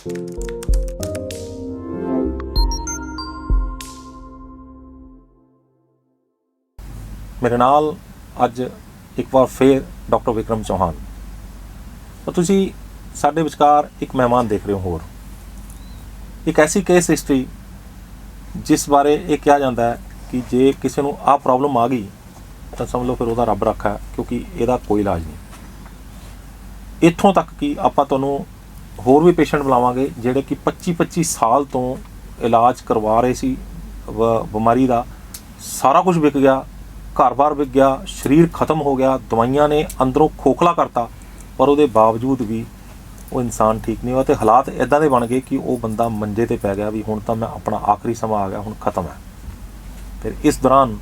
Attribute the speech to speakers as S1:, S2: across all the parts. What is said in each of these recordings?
S1: मेरे नाल अज एक बार फिर डॉक्टर विक्रम चौहान। तो तुसी साडे विचकार एक मेहमान देख रहे हो होर, एक ऐसी केस हिस्टरी जिस बारे ये कहा जाता है कि जे किसी को आ प्रॉब्लम आ गई तो समझ लो फिर वह रब रखा है, क्योंकि इसका कोई इलाज नहीं। इत्थों तक कि आपां तुहानूं होर भी पेशेंट बुलावांगे जिहड़े कि 25-25 साल तो इलाज करवा रहे सी, बीमारी का सारा कुछ विक गया, घर बार विक गया, शरीर खत्म हो गया, दवाइयां ने अंदरों खोखला करता, पर उसके बावजूद भी वो इंसान ठीक नहीं हुआ। तो हालात इदां दे बन गए कि वो बंदा मंजे ते पै गया भी हुण तां मैं अपना आखिरी समा आ गया, हुण खत्म है। फिर इस दौरान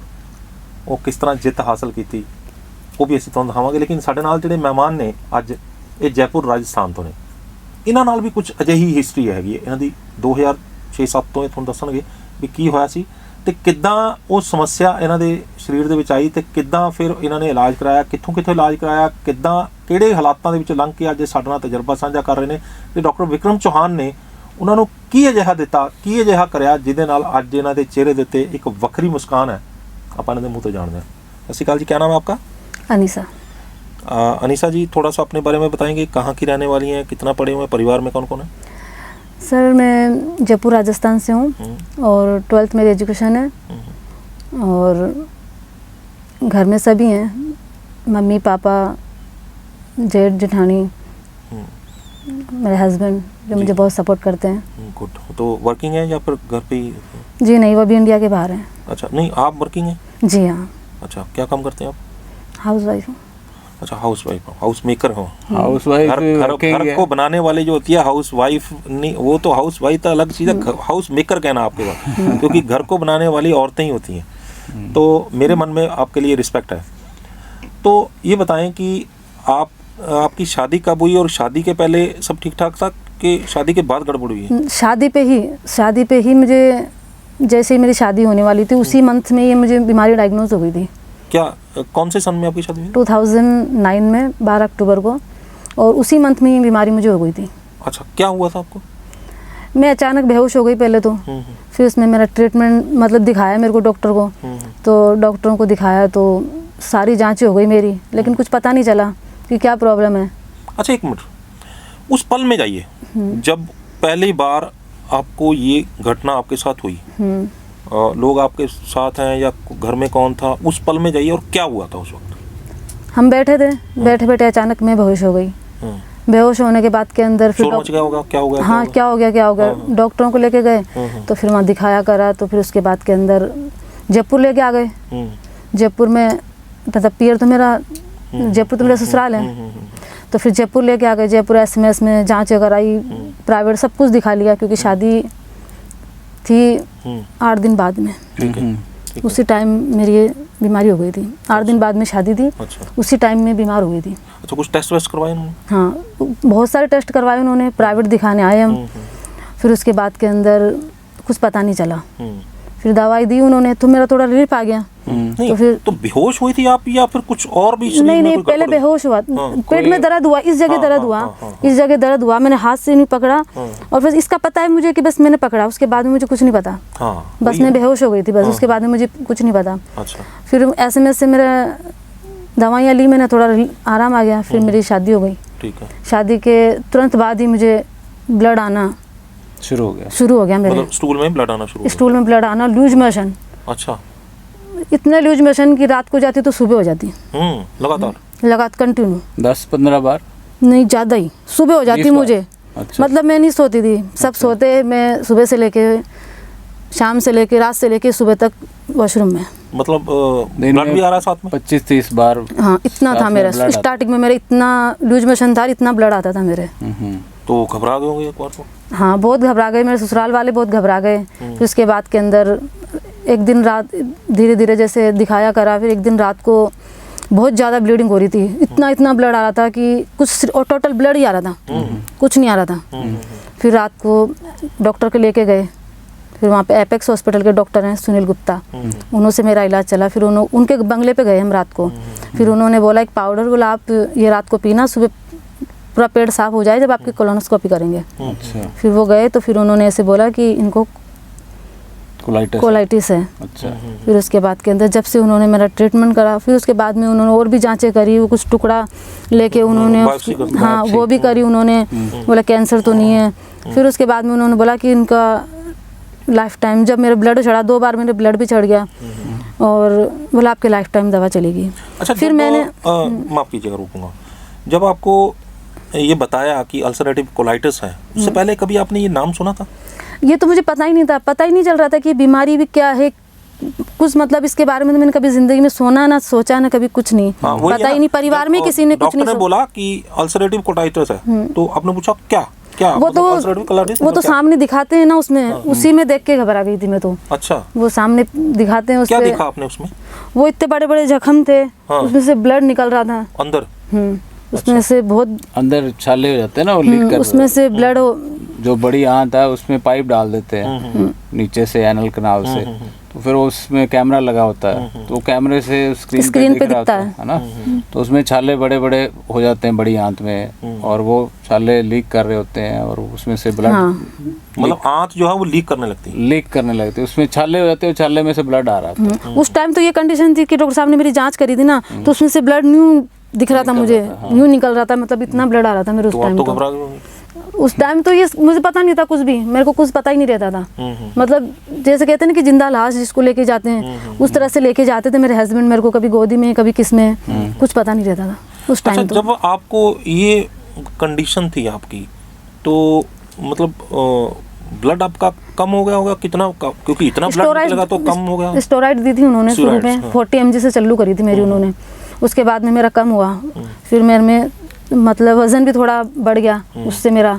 S1: वो किस तरह जित हासिल की वो भी असीं तुहानूं दिखावांगे। लेकिन साडे नाल जिहड़े मेहमान ने अज ये जयपुर राजस्थान तो ने, इन्हां नाल भी कुछ अजिही हिस्टरी हैगी है इन्हां दी। 2006-7 तो ये तुहानूं दस्सणगे भी की होया सी ते किद्दां वो समस्या इन्हां दे शरीर दे विच आई ते किद्दां फिर इन्हां ने इलाज कराया, कित्थों इलाज कराया, किद्दां किहड़े हालातां दे विच लंघ के अज साडे नाल तजर्बा साझा कर रहे ने ते डॉक्टर विक्रम चौहान ने उन्हां नूं की अजिहा दित्ता, की अजिहा करिया जिहदे नाल अज इन्हां दे चेहरे दे उत्ते एक वक्री मुस्कान है। आपां इन्हां दे मूँह तो जानते हैं। सत श्री अकाल जी, क्या नाम है आपका?
S2: अनीसा।
S1: अनीसा जी, थोड़ा सा अपने बारे में बताएंगे, कहाँ की रहने वाली हैं, कितना पढ़े हुए हैं, परिवार में कौन कौन है?
S2: सर मैं जयपुर राजस्थान से हूँ और 12th मेरी एजुकेशन है और घर में सभी हैं, मम्मी पापा जेठ जेठानी मेरे हस्बैंड जो मुझे बहुत सपोर्ट करते हैं।
S1: गुड। तो वर्किंग है या फिर घर पे ही?
S2: जी नहीं, वो भी इंडिया के बाहर हैं।
S1: अच्छा, नहीं आप वर्किंग हैं?
S2: जी हाँ।
S1: अच्छा, क्या काम करते हैं आप?
S2: हाउस वाइफ हूँ।
S1: अच्छा, हाउस वाइफ हो, हाउस मेकर हो।
S3: हाउस वाइफ
S1: घर को बनाने वाली जो होती है हाउस वाइफ नहीं, वो तो हाउस वाइफ तो अलग चीज़ है, हाउस मेकर कहना आपके पास, क्योंकि घर को बनाने वाली औरतें ही होती हैं। तो मेरे मन में आपके लिए रिस्पेक्ट है। तो ये बताएं कि आपकी शादी कब हुई और शादी के पहले सब ठीक ठाक था कि शादी के बाद गड़बड़ हुई है?
S2: शादी पे ही मुझे, जैसे ही मेरी शादी होने वाली थी उसी मंथ में ये मुझे बीमारी डायग्नोज हो गई थी।
S1: क्या कौन से सन में आपकी शादी हुई?
S2: 2009 में 12 अक्टूबर को, और उसी मंथ में ये बीमारी मुझे हो गई थी।
S1: अच्छा, क्या हुआ था आपको?
S2: मैं अचानक बेहोश हो गई पहले तो, फिर उसमें मेरा ट्रीटमेंट मतलब दिखाया मेरे को डॉक्टर को, तो डॉक्टरों को दिखाया तो सारी जांचें हो गई मेरी, लेकिन कुछ पता नहीं चला कि क्या प्रॉब्लम है।
S1: अच्छा, एक मिनट, उस पल में जाइए जब पहली बार आपको ये घटना आपके साथ हुई, लोग आपके साथ हैं या घर में कौन था, उस पल में जाइए और क्या हुआ था उस वक्त?
S2: हम बैठे थे, बैठे बैठे अचानक मैं बेहोश हो गई। बेहोश होने के बाद के अंदर फिर
S1: क्या हो गया?
S2: हाँ, क्या हो गया डॉक्टरों को लेके गए, तो फिर वहाँ दिखाया करा, तो फिर उसके बाद के अंदर जयपुर लेके आ गए। जयपुर में मतलब पियर तो मेरा जयपुर तो मेरा ससुराल है, तो फिर जयपुर लेके आ गए। जयपुर SMS में जांच कराई, प्राइवेट सब कुछ दिखा लिया, क्योंकि शादी थी 8 दिन बाद में।
S1: ठीक है।
S2: उसी टाइम मेरी ये बीमारी हो गई थी। 8 दिन बाद में शादी थी।
S1: अच्छा।
S2: उसी टाइम में बीमार हो गई थी।
S1: अच्छा, कुछ टेस्ट वेस्ट करवाए उन्होंने?
S2: हाँ, बहुत सारे टेस्ट करवाए उन्होंने, प्राइवेट दिखाने आए हम। फिर उसके बाद के अंदर कुछ पता नहीं चला, फिर दवाई दी उन्होंने, तो मेरा थोड़ा रिलीफ आ गया।
S1: तो फिर तो बेहोश हुई थी आप या फिर कुछ और भी?
S2: नहीं, पहले बेहोश हुआ, पेट में दर्द हुआ, इस जगह दर्द हुआ, इस जगह दर्द हुआ, मैंने हाथ से नहीं पकड़ा, और फिर इसका पता है मुझे कि बस मैंने पकड़ा, उसके बाद में मुझे कुछ नहीं पता। बस मैं बेहोश हो गई थी, बस उसके बाद में मुझे कुछ नहीं पता।
S1: अच्छा।
S2: फिर SMS से मेरा दवाइयाँ ली मैंने, थोड़ा आराम आ गया, फिर मेरी शादी हो गई।
S1: ठीक है।
S2: शादी के तुरंत बाद ही मुझे ब्लड आना शुरू हो गया मेरे,
S1: मतलब स्टूल में ब्लड आना शुरू?
S2: स्टूल में ब्लड आना, लूज मोशन।
S1: अच्छा।
S2: इतने लूज मोशन की रात को जाती तो सुबह हो जाती। लगातार कंटिन्यू
S3: 10-15 बार?
S2: नहीं, ज़्यादा ही, सुबह हो जाती मुझे। अच्छा। मतलब मैं नहीं सोती थी, सब अच्छा। सोते, मैं सुबह से लेके शाम से लेके रात से लेके सुबह तक वॉशरूम में।
S1: मतलब ब्लड भी आ रहा साथ में?
S3: 25-30 बार?
S2: हाँ, इतना था मेरा स्टार्टिंग में, मेरा इतना लूज मोशन था, इतना ब्लड आता था मेरे।
S1: तो घबरा गए होंगे एक बार तो?
S2: हाँ, बहुत घबरा गए, मेरे ससुराल वाले बहुत घबरा गए। फिर उसके बाद के अंदर एक दिन रात धीरे धीरे जैसे दिखाया करा, फिर एक दिन रात को बहुत ज़्यादा ब्लीडिंग हो रही थी, इतना ब्लड आ रहा था कि कुछ, और टोटल ब्लड ही आ रहा था, कुछ नहीं आ रहा था। फिर रात को डॉक्टर के लेके गए, फिर वहाँ पे एपेक्स हॉस्पिटल के डॉक्टर हैं सुनील गुप्ता, उन्होंने से मेरा इलाज चला। फिर उनके बंगले पे गए हम रात को, फिर उन्होंने बोला एक पाउडर बोला आप ये रात को पीना, सुबह पूरा पेट साफ हो जाए जब आपकी कोलोनोस्कोपी करेंगे।
S3: अच्छा,
S2: फिर वो गए तो फिर उन्होंने ऐसे बोला कि इनको कोलाइटिस है।
S3: अच्छा,
S2: फिर उसके बाद के अंदर जब से उन्होंने मेरा ट्रीटमेंट करा, फिर उसके बाद में उन्होंने और भी जांचें करी, वो कुछ टुकड़ा लेके उन्होंने
S1: बायोप्सी करते हैं।
S2: हाँ वो भी करी उन्होंने, बोला कैंसर तो नहीं है। फिर उसके बाद में उन्होंने बोला कि इनका लाइफ टाइम, जब मेरा ब्लड चढ़ा 2 बार मेरे ब्लड भी चढ़ गया, और बोला आपके लाइफ टाइम दवा चलेगी।
S1: अच्छा,
S2: फिर
S1: जब
S2: मैंने
S1: माफ कीजिएगा, रोकूंगा, जब आपको ये बताया कि अल्सरेटिव कोलाइटिस है, उससे पहले कभी आपने ये नाम सुना था?
S2: ये तो मुझे पता ही नहीं था, पता ही नहीं चल रहा था कि बीमारी भी क्या है कुछ, मतलब इसके बारे में तो मैंने कभी जिंदगी में सोना ना सोचा ना कभी कुछ नहीं,
S1: वही
S2: पता
S1: है
S2: ही
S1: ना,
S2: नहीं, परिवार में
S1: जब
S2: किसी ने कुछ
S1: डॉक्टर
S2: नहीं
S1: ने बोला कि अल्सरेटिव कोलाइटिस है, तो आपने पूछा क्या क्या
S2: वो तो
S1: अल्सरेटिव कोलाइटिस
S2: वो तो सामने दिखाते हैं ना उसमें, उसी में देख के घबरा गई थी मैं तो।
S1: अच्छा,
S2: वो सामने दिखाते हैं
S1: क्या
S2: उसपे,
S1: देखा आपने उसमें?
S2: वो इतने बड़े बड़े जख्म थे,
S1: हाँ।
S2: उसमें से ब्लड निकल रहा था,
S1: अंदर?
S2: उसमें से बहुत
S3: अंदर छाले हो जाते हैं ना वो लीक कर,
S2: उसमें से ब्लड
S3: जो बड़ी आंत है उसमें पाइप डाल देते हैं नीचे से एनल कनाल से, तो फिर उसमें कैमरा लगा होता है, तो वो कैमरे से स्क्रीन पे दिख रहा होता है ना, तो उसमें छाले बड़े बड़े हो जाते हैं बड़ी आंत में, और वो छाले लीक कर रहे होते हैं, और उसमें से ब्लड
S1: मतलब आंत जो है वो लीक करने लगती है?
S3: लीक करने लगती है, उसमें छाले हो जाते हैं, छाले में से ब्लड आ रहा था।
S2: उस टाइम तो ये कंडीशन थी कि डॉक्टर साहब ने मेरी जांच करी थी ना, तो उसमें से ब्लड न्यू दिख रहा था मुझे, न्यू निकल रहा था, मतलब इतना ब्लड आ रहा था मेरे उस टाइम।
S1: तो
S2: तो
S1: घबरा गए?
S2: उस टाइम तो ये मुझे पता नहीं था कुछ भी, मेरे को कुछ पता ही नहीं रहता था, मतलब जैसे कहते हैं ना कि जिंदा लाश जिसको लेके जाते हैं, उस तरह से लेके जाते थे मेरे हस्बैंड मेरे को, कभी गोदी में कभी किस में, कुछ पता नहीं रहता था उस टाइम।
S1: अच्छा, जब आपको ये कंडीशन थी आपकी, तो मतलब ब्लड आपका कम हो गया होगा कितना? क्योंकि इतना ब्लड निकलेगा तो कम हो गया।
S2: स्टेरॉइड दी थी उन्होंने शुरू में, 40 mg से चालू करी थी मेरी उन्होंने, उसके बाद में मेरा कम हुआ, फिर मेरे में मतलब वजन भी थोड़ा बढ़ गया उससे मेरा,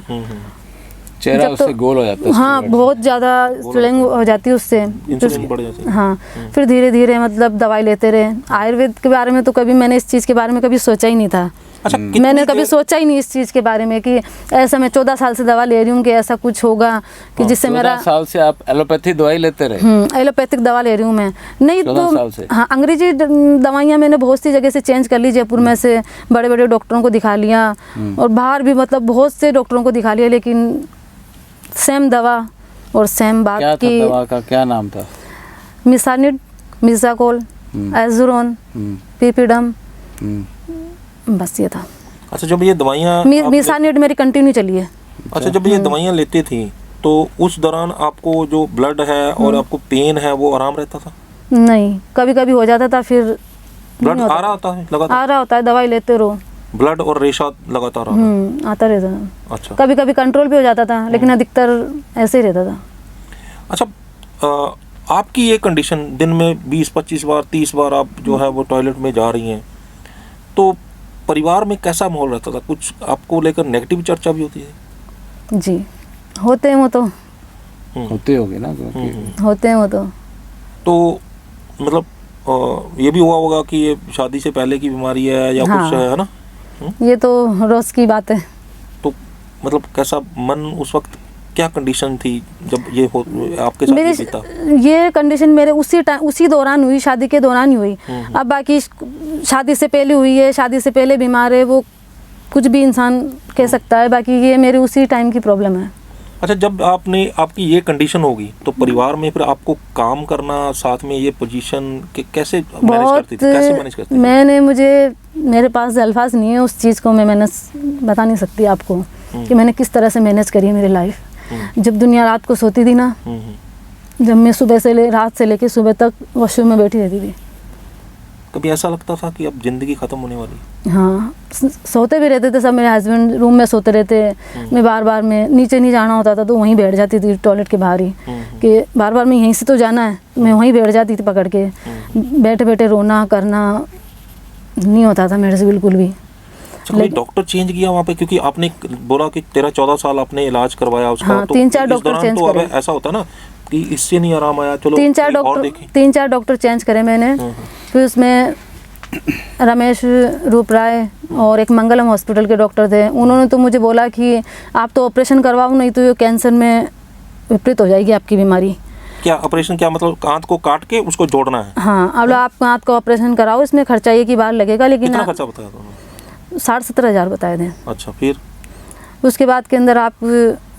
S3: चेहरा उससे गोल हो जाता है।
S2: हाँ बहुत ज़्यादा स्वेलिंग हो जाती है उससे,
S1: इंसुलिन बढ़ जाती है।
S2: हाँ फिर धीरे धीरे मतलब दवाई लेते रहे। आयुर्वेद के बारे में तो कभी मैंने इस चीज़ के बारे में कभी सोचा ही नहीं था।
S1: अच्छा,
S2: मैंने कभी सोचा ही नहीं इस चीज़ के बारे में कि ऐसा मैं 14 साल से दवा ले रही हूँ कि ऐसा कुछ होगा कि जिससे मेरा
S3: 14 साल से आप एलोपैथी दवाई लेते रहे?
S2: एलोपैथिक दवा ले रही हूँ मैं, नहीं
S3: 14 साल से?
S2: तो हाँ अंग्रेजी दवाइयाँ मैंने बहुत सी जगह से चेंज कर ली, जयपुर में से बड़े बड़े डॉक्टरों को दिखा लिया, और बाहर भी मतलब बहुत से डॉक्टरों को दिखा लिया, लेकिन सेम दवा और सेम बात
S3: क्या
S2: की।
S3: दवा का क्या नाम था?
S2: मिसानिड, मिसाकोल, एजुरोन, पीपीडम, बस ये था।
S1: अच्छा, जब ये दवाइयाँ
S2: मिसानिड मेरी कंटिन्यू चली है।
S1: अच्छा, जब ये दवाइयाँ लेती थी तो उस दौरान आपको जो ब्लड है और आपको पेन है वो आराम रहता था?
S2: नहीं, कभी कभी हो जाता था, फिर
S1: ब्लड आ रहा होता है लगातार?
S2: आ रहा होता है, दवाई लेते रहो,
S1: ब्लड और रेशा लगातार
S2: आता रहता था।
S1: अच्छा,
S2: कभी कभी कंट्रोल भी हो जाता था, लेकिन अधिकतर ऐसे ही रहता था।
S1: अच्छा, आपकी ये कंडीशन दिन में 20-25 बार 30 बार आप जो है वो टॉयलेट में जा रही हैं, तो परिवार में कैसा माहौल रहता था? कुछ आपको लेकर नेगेटिव चर्चा भी होती है?
S2: जी होते हैं वो तो,
S3: होते होगे ना, क्योंकि
S2: होते हैं वो
S1: तो मतलब ये भी हुआ होगा कि ये शादी से पहले की बीमारी है या
S2: हाँ।
S1: कुछ है ना?
S2: ये तो रोज की बात है।
S1: तो मतलब कैसा मन उस वक्त, क्या कंडीशन थी जब ये हो आपके साथ ये बीता?
S2: ये कंडीशन मेरे उसी दौरान हुई, शादी के दौरान ही हुई। अब बाकी शादी से पहले हुई है, शादी से पहले बीमार है, वो कुछ भी इंसान कह सकता है, बाकी ये मेरे उसी टाइम की प्रॉब्लम है।
S1: अच्छा, जब आपकी ये कंडीशन होगी तो परिवार में फिर आपको काम करना, साथ में ये पोजीशन कैसे मैनेज करती थी? कैसे मैनेज करती थी?
S2: मेरे पास अल्फाज नहीं है उस चीज़ को, मैं बता नहीं सकती आपको कि मैंने किस तरह से मैनेज करी है मेरी लाइफ। जब दुनिया रात को सोती थी ना, जब मैं रात से लेके सुबह तक वॉशरूम में बैठी रहती थी,
S1: कभी ऐसा लगता था कि अब जिंदगी खत्म होने वाली?
S2: हाँ, सोते भी रहते थे सब, मेरे हस्बैंड रूम में सोते रहते, मैं बार बार में नीचे नहीं जाना होता था तो वहीं बैठ जाती थी टॉयलेट के बाहर ही, कि बार बार मैं यहीं से तो जाना है, मैं वहीं बैठ जाती थी पकड़ के, बैठे बैठे रोना करना नहीं होता था मेरे से बिल्कुल भी।
S1: कभी डॉक्टर चेंज किया वहाँ पे? क्योंकि आपने बोला कि 13-14 साल आपने इलाज करवाया उसका,
S2: हाँ,
S1: तो
S2: 3-4 डॉक्टर चेंज करे।
S1: ऐसा होता ना कि इससे नहीं आराम आया, चलो
S2: 3-4 डॉक्टर चेंज करे मैंने। फिर उसमें रमेश रूप राय और एक मंगलम हॉस्पिटल के डॉक्टर थे, उन्होंने तो मुझे बोला कि आप तो ऑपरेशन करवाओ, नहीं तो ये कैंसर में विपरीत हो जाएगी आपकी बीमारी।
S1: क्या ऑपरेशन? क्या मतलब आंत को काट के उसको जोड़ना है?
S2: हाँ, अब आप आंत का ऑपरेशन कराओ, इसमें खर्चा एक ही बार लगेगा, लेकिन
S1: कितना खर्चा बताया था?
S2: 60-70 हज़ार बताए थे।
S1: अच्छा, फिर
S2: उसके बाद के अंदर आप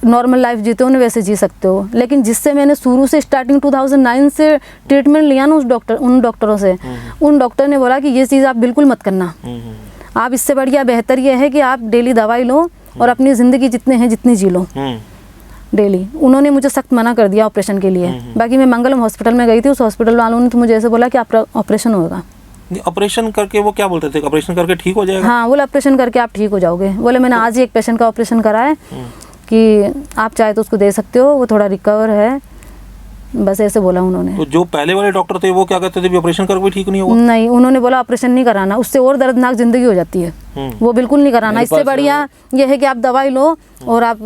S2: नॉर्मल लाइफ जीते हो ना वैसे जी सकते हो। लेकिन जिससे मैंने शुरू से स्टार्टिंग 2009 से ट्रीटमेंट लिया ना उन डॉक्टरों से, उन डॉक्टर ने बोला कि ये चीज़ आप बिल्कुल मत करना, आप इससे बढ़िया बेहतर ये है कि आप डेली दवाई लो और अपनी ज़िंदगी जितने हैं जितनी जी लो डेली। उन्होंने मुझे सख्त मना कर दिया ऑपरेशन के लिए। बाकी मैं मंगलम हॉस्पिटल में गई थी, उस हॉस्पिटल वालों ने तो मुझे ऐसे बोला कि आपका ऑपरेशन होगा।
S1: ऑपरेशन करके वो क्या बोलते थे, ऑपरेशन करके ठीक हो जाएगा?
S2: हाँ, बोले ऑपरेशन करके आप ठीक हो जाओगे। बोले मैंने आज ही एक पेशेंट का ऑपरेशन करा है कि आप चाहे तो उसको दे सकते हो, वो थोड़ा रिकवर है, बस ऐसे बोला उन्होंने।
S1: तो जो पहले वाले डॉक्टर थे वो क्या कहते थे भी ऑपरेशन करके भी ठीक नहीं होगा?
S2: नहीं, उन्होंने बोला ऑपरेशन नहीं कराना, उससे और दर्दनाक जिंदगी हो जाती है, वो बिल्कुल नहीं कराना। इससे बढ़िया ये है कि आप दवाई लो और आप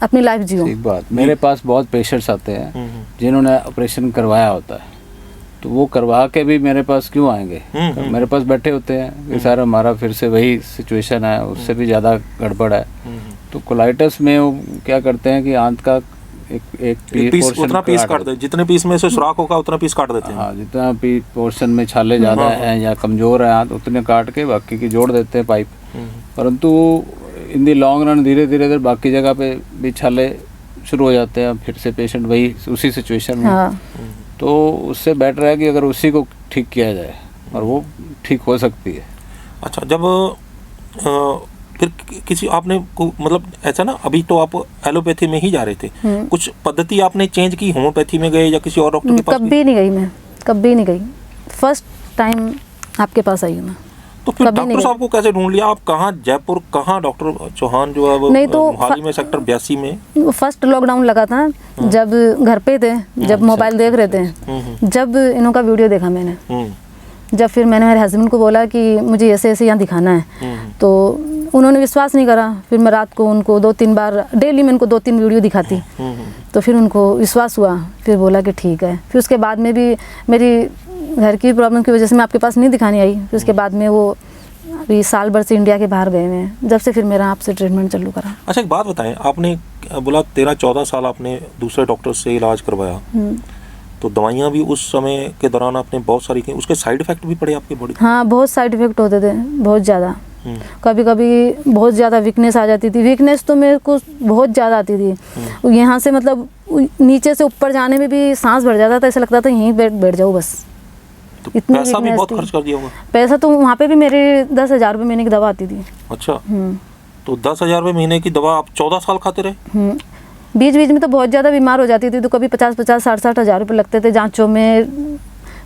S2: अपनी लाइफ जियो।
S3: एक बात, मेरे पास बहुत पेशेंट्स आते हैं जिन्होंने ऑपरेशन करवाया होता है, तो वो करवा के भी मेरे पास क्यों आएंगे? मेरे पास बैठे होते हैं कि सर हमारा फिर से वही सिचुएशन है, उससे भी ज़्यादा गड़बड़ है। तो कोलाइटिस में वो क्या करते हैं कि आंत का एक
S1: पीस उतना पीस काट देते, जितने पीस में से सुराख होगा उतना पीस काट देते हैं।
S3: हाँ, जितना पोर्शन में छाले ज़्यादा हैं या कमज़ोर है आंत, उतने काट के बाकी की जोड़ देते हैं पाइप। परंतु इन दी लॉन्ग रन धीरे धीरे बाकी जगह पे भी छाले शुरू हो जाते हैं, फिर से पेशेंट वही उसी सिचुएशन में।
S2: हाँ।
S3: तो उससे बेटर है कि अगर उसी को ठीक किया जाए और वो ठीक हो सकती है।
S1: अच्छा, जब फिर किसी आपने मतलब ऐसा ना, अभी तो आप एलोपैथी में ही जा रहे थे, कुछ पद्धति आपने चेंज की, होम्योपैथी में गए या किसी और डॉक्टर के पास?
S2: कभी नहीं गई मैं, कभी नहीं गई। फर्स्ट टाइम आपके पास आई हूँ मैं।
S1: तो फिर डॉक्टर साहब को कैसे ढूंढ लिया आप? कहाँ जयपुर, कहाँ डॉक्टर चौहान जो है वो
S2: नहीं तो
S1: मोहाली में सेक्टर 82 में?
S2: फर्स्ट लॉकडाउन लगा था जब घर पे थे, जब मोबाइल देख रहे थे, जब इन्हों का वीडियो देखा मैंने, जब फिर मैंने मेरे हस्बैंड को बोला कि मुझे ऐसे ऐसे यहाँ दिखाना है, तो उन्होंने विश्वास नहीं करा। फिर मैं रात को उनको 2-3 बार डेली मैं उनको 2-3 वीडियो दिखाती, तो फिर उनको विश्वास हुआ, फिर बोला कि ठीक है। फिर उसके बाद में भी मेरी घर की प्रॉब्लम की वजह से मैं आपके पास नहीं दिखाने आई। फिर उसके बाद में वो अभी साल भर से इंडिया के बाहर गए हुए हैं, जब से फिर मेरा आपसे ट्रीटमेंट चालू करा।
S1: अच्छा, एक बात बताएं, आपने बोला 13-14 साल आपने दूसरे डॉक्टर से इलाज करवाया, तो दवाइयाँ भी उस समय के दौरान आपने बहुत सारी की, उसके साइड इफेक्ट भी पड़े आपकी बॉडी?
S2: हाँ, बहुत साइड इफेक्ट होते थे, बहुत ज़्यादा। कभी कभी बहुत ज़्यादा वीकनेस आ जाती थी। वीकनेस तो मेरे को बहुत ज़्यादा आती थी, यहाँ से मतलब नीचे से ऊपर जाने में भी सांस भर जाता था, ऐसा लगता था यहीं बैठ जाओ बस।
S1: तो पैसा भी बहुत खर्च कर दिया होगा?
S2: पैसा तो वहाँ पे भी मेरे 10,000 रुपये महीने की दवा आती थी।
S1: अच्छा, तो 10,000 रुपये महीने की दवा आप 14 साल खाते रहे?
S2: बीच बीच में तो बहुत ज़्यादा बीमार हो जाती थी, तो कभी 50-50, 60-60 हज़ार रुपये लगते थे जांचों में।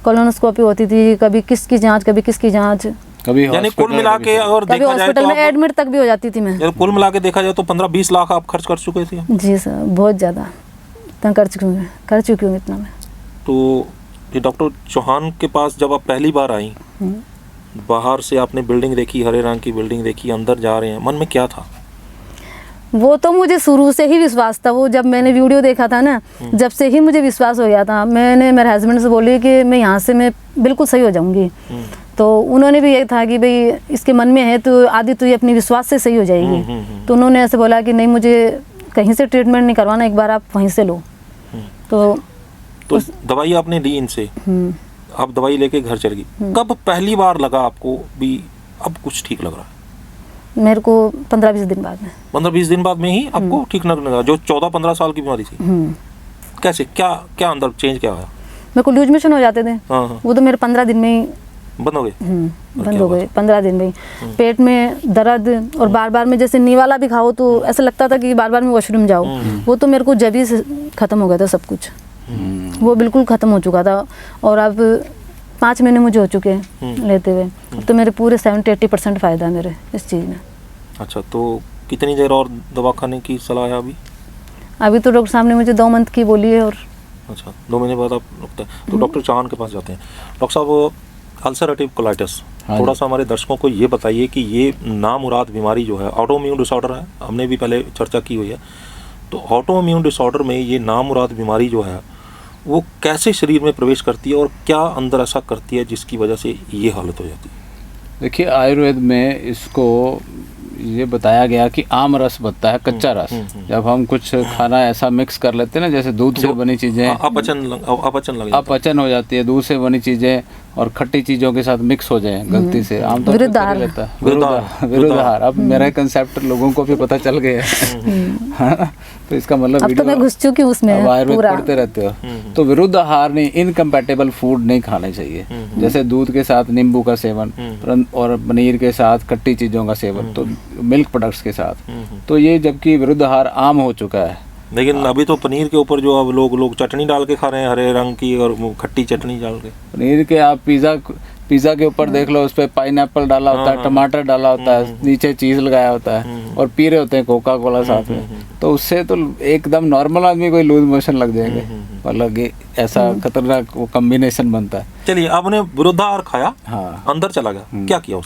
S2: कोलोनोस्कोपी होती थी, कभी किसकी जांच, कभी किसकी जांच,
S3: कभी
S1: यानी कुल मिला के अगर
S2: कभी
S1: देखा जाए
S2: हॉस्पिटल
S1: तो
S2: में एडमिट तक भी हो जाती थी मैं।
S1: कुल मिला के देखा जाए तो 15-20 लाख आप खर्च कर चुके थे?
S2: जी सर, बहुत ज़्यादा इतना कर चुकी हूँ इतना मैं।
S1: तो ये डॉक्टर चौहान के पास जब आप पहली बार आई, बाहर से आपने बिल्डिंग देखी, हरे रंग की बिल्डिंग देखी, अंदर जा रहे हैं, मन में क्या था?
S2: वो तो मुझे शुरू से ही विश्वास था। वो जब मैंने वीडियो देखा था ना, जब से ही मुझे विश्वास हो गया था। मैंने मेरे हस्बैंड से बोली कि मैं यहाँ से मैं बिल्कुल सही हो जाऊँगी, तो उन्होंने भी यही था कि भाई इसके मन में है तो आदि तो ये अपनी विश्वास से सही हो जाएगी। तो उन्होंने ऐसे बोला कि नहीं, मुझे कहीं से ट्रीटमेंट नहीं करवाना, एक बार आप वहीं से लो। तो
S1: दवाई आपने ली इनसे, आप दवाई लेके घर चल गई। कब पहली बार लगा आपको भी अब कुछ ठीक लग रहा है?
S2: मेरे को 15-20 दिन बाद में।
S1: 15-20 दिन बाद में ही आपको ठीक लगने लगा? जो 14-15 साल की बीमारी थी, कैसे, क्या अंदर चेंज क्या आया?
S2: मेरे को लूज मोशन हो जाते थे, वो तो मेरे 15 दिन में ही
S1: बंद हो गए।
S2: बंद हो गए 15 दिन में ही। पेट में दर्द और बार बार में जैसे नीवाला भी खाओ तो ऐसा लगता था कि बार बार में वॉशरूम जाओ। वो तो मेरे को जब ही ख़त्म हो गया था सब कुछ, वो बिल्कुल ख़त्म हो चुका था। और अब 5 महीने मुझे हो चुके हैं लेते हुए, तो मेरे पूरे 70-80% फ़ायदा है मेरे इस चीज़ में।
S1: अच्छा, तो कितनी देर और दवा खाने की सलाह है अभी?
S2: अभी तो डॉक्टर साहब ने मुझे 2 मंथ की बोली है। और
S1: अच्छा, 2 महीने बाद आप रुकते हैं तो डॉक्टर चौहान के पास जाते हैं। डॉक्टर साहब, अल्सरेटिव कोलाइटिस, थोड़ा सा हमारे दर्शकों को ये बताइए कि ये नामुराद बीमारी जो है ऑटोइम्यून डिसऑर्डर है, हमने भी पहले चर्चा की हुई है। तो ऑटोइम्यून डिसऑर्डर में ये नामुराद बीमारी जो है वो कैसे शरीर में प्रवेश करती है और क्या अंदर ऐसा करती है जिसकी वजह से ये हालत हो जाती है?
S3: देखिए, आयुर्वेद में इसको ये बताया गया कि आम रस बनता है, कच्चा रस। जब हम कुछ खाना ऐसा मिक्स कर लेते हैं ना, जैसे दूध से बनी चीज़ें
S1: अपचन लग
S3: अपचन हो जाती है, दूध से बनी चीज़ें और खट्टी चीजों के साथ मिक्स हो जाए गलती से, आमतौर पर
S2: विरुद्ध आहार।
S3: लेता है विरुद्ध आहार। अब मेरा कंसेप्ट लोगों को भी पता चल गया है हाँ, तो इसका मतलब
S2: अब तो मैं घुस चुकी हूँ उसमें
S3: अब आयुर्वेद
S2: पूरा।
S3: पढ़ते रहते हो, तो विरुद्ध आहार नहीं, इनकम्पैटिबल फूड नहीं खाने चाहिए। जैसे दूध के साथ नींबू का सेवन और पनीर के साथ खट्टी चीजों का सेवन, तो मिल्क प्रोडक्ट्स के साथ, तो ये जबकि विरुद्ध आहार आम हो चुका है।
S1: लेकिन अभी तो पनीर के ऊपर जो अब लोग चटनी डाल के खा रहे हैं, हरे रंग की और वो खट्टी चटनी डाल के।
S3: पनीर के आप पिज़्ज़ा के ऊपर देख लो, उस पर पाइनएप्पल डाला होता है, टमाटर डाला होता है, नीचे चीज़ लगाया होता है और पी रहे होते हैं कोका कोला साथ में, तो उससे तो एकदम नॉर्मल आदमी को लूज मोशन लग जाएंगे, मतलब कि ऐसा खतरनाक वो कम्बिनेशन बनता है।
S1: चलिए, आपने विरुद्धाहार खाया,
S3: हाँ,
S1: अंदर चला गया, क्या किया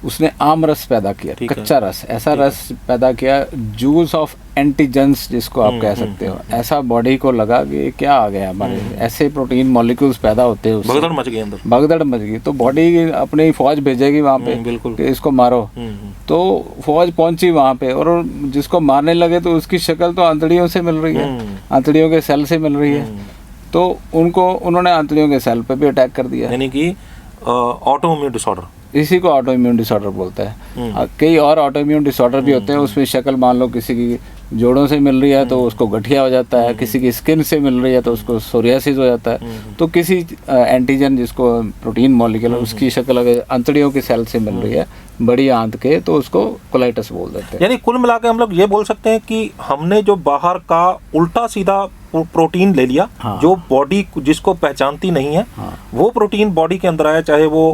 S3: उसने आम रस पैदा किया,
S1: ठीक है।
S3: कच्चा रस, ऐसा रस पैदा किया, जूस ऑफ एंटीजेंस जिसको आप कह सकते हो, ऐसा बॉडी को लगा कि क्या आ गया हमारे, ऐसे प्रोटीन मॉलिक्यूल्स पैदा होते हैं उससे,
S1: भगदड़ मच गई अंदर,
S3: भगदड़ मच गई, तो बॉडी अपनी फौज भेजेगी वहाँ पे
S1: बिल्कुल
S3: कि इसको मारो। तो फौज पहुंची वहाँ पे और जिसको मारने लगे तो उसकी शक्ल तो आंतड़ियों से मिल रही है, आंतड़ियों के सेल से मिल रही है, तो उन्होंने आंतड़ियों के सेल पे भी अटैक कर दिया,
S1: यानी कि ऑटो इम्यून डिसऑर्डर,
S3: इसी को ऑटो इम्यून डिसऑर्डर बोलते हैं। कई और ऑटो इम्यून डिसऑर्डर भी होते हैं, उसमें शक्ल मान लो किसी की जोड़ों से मिल रही है तो उसको गठिया हो जाता है, किसी की स्किन से मिल रही है तो उसको सोरियासिस हो जाता है, तो किसी एंटीजन जिसको प्रोटीन मॉलिक्यूल उसकी शक्ल अगर आंतड़ियों के सेल से मिल रही है बड़ी आंत के, तो उसको कोलाइटिस बोल देते हैं।
S1: यानी कुल मिला के हम लोग ये बोल सकते हैं कि हमने जो बाहर का उल्टा सीधा प्रोटीन ले लिया,
S3: हाँ।
S1: जो बॉडी जिसको पहचानती नहीं है,
S3: हाँ।
S1: वो प्रोटीन बॉडी के अंदर आया, चाहे वो